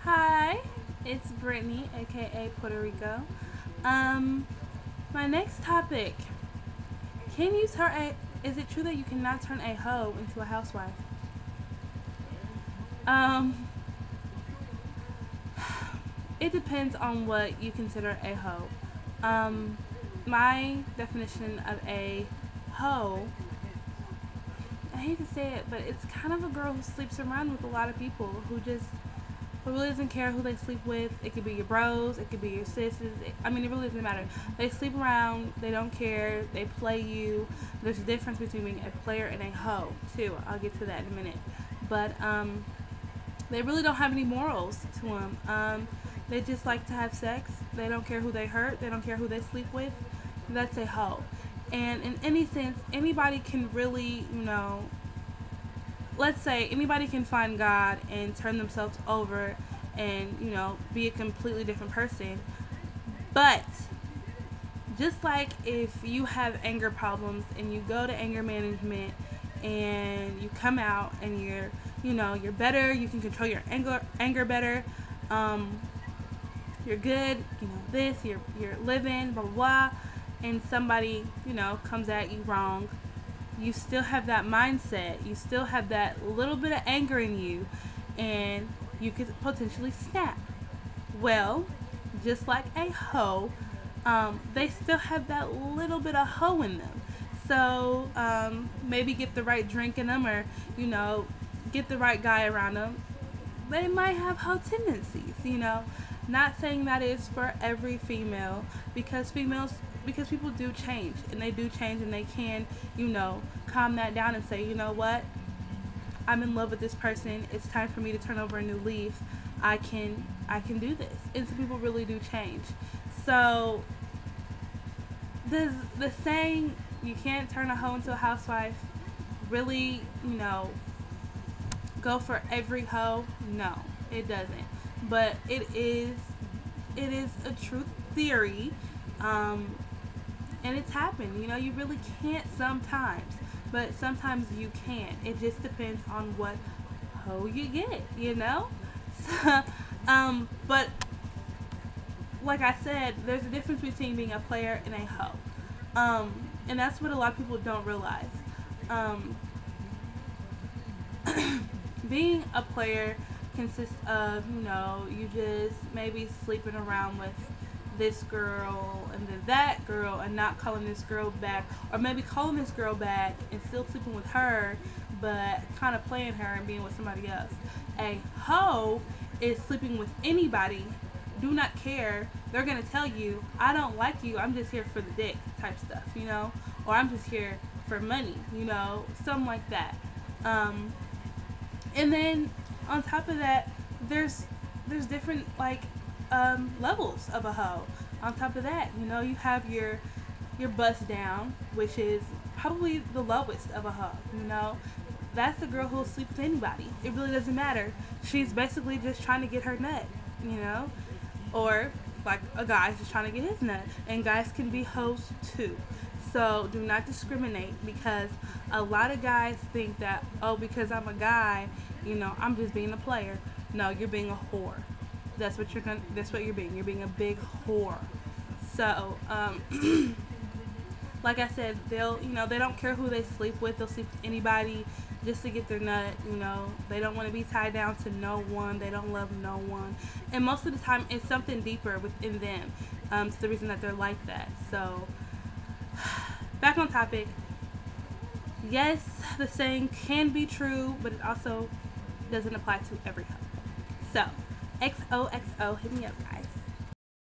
Hi, it's Brittany, aka Puerto Rico. My next topic: Can you turn a? Is it true that you cannot turn a hoe into a housewife? Um, it depends on what you consider a hoe. Um, my definition of a hoe, I hate to say it, but it's kind of a girl who sleeps around with a lot of people who really doesn't care who they sleep with. It could be your bros, it could be your sisters. I mean, it really doesn't matter. They sleep around, they don't care, they play you. There's a difference between being a player and a hoe, too. I'll get to that in a minute. But they really don't have any morals to them. They just like to have sex. They don't care who they hurt, they don't care who they sleep with. That's a hoe. And in any sense, anybody can really, let's say anybody can find God and turn themselves over and, be a completely different person. But just like if you have anger problems and you go to anger management and you come out and you're better, you can control your anger better, you're good, you're living, blah, blah, blah, and somebody, comes at you wrong, you still have that mindset, you still have that little bit of anger in you, and you could potentially snap. Well, just like a hoe, they still have that little bit of hoe in them. So maybe get the right drink in them, or get the right guy around them. They might have hoe tendencies. Not saying that is for every female, because people do change, and they do change, and they can, calm that down and say, you know what, I'm in love with this person. It's time for me to turn over a new leaf. I can do this. And some people really do change. So the saying you can't turn a hoe into a housewife really, go for every hoe? No, it doesn't. But it is a true theory. And it's happened. You really can't sometimes, but sometimes you can. It just depends on what hoe you get, So, but like I said, there's a difference between being a player and a hoe. And that's what a lot of people don't realize. Being a player consists of, you just maybe sleeping around with this girl and then that girl and not calling this girl back, or maybe calling this girl back and still sleeping with her but kind of playing her and being with somebody else. A hoe is sleeping with anybody, do not care. They're gonna tell you, I don't like you, I'm just here for the dick type stuff, or I'm just here for money, something like that. And then on top of that, there's different levels of a hoe. On top of that, you have your bust down, which is probably the lowest of a hoe. That's the girl who'll sleep with anybody. It really doesn't matter. She's basically just trying to get her nut, or like a guy's just trying to get his nut. And guys can be hoes too. So do not discriminate, because a lot of guys think that, oh, because I'm a guy, I'm just being a player. No, you're being a whore. That's what you're being. You're being a big whore. So, like I said, they don't care who they sleep with. They'll sleep with anybody just to get their nut. They don't want to be tied down to no one. They don't love no one. And most of the time, it's something deeper within them. It's the reason that they're like that. So, back on topic. Yes, the saying can be true, but it also doesn't apply to every hoe. So, XOXO, hit me up, guys.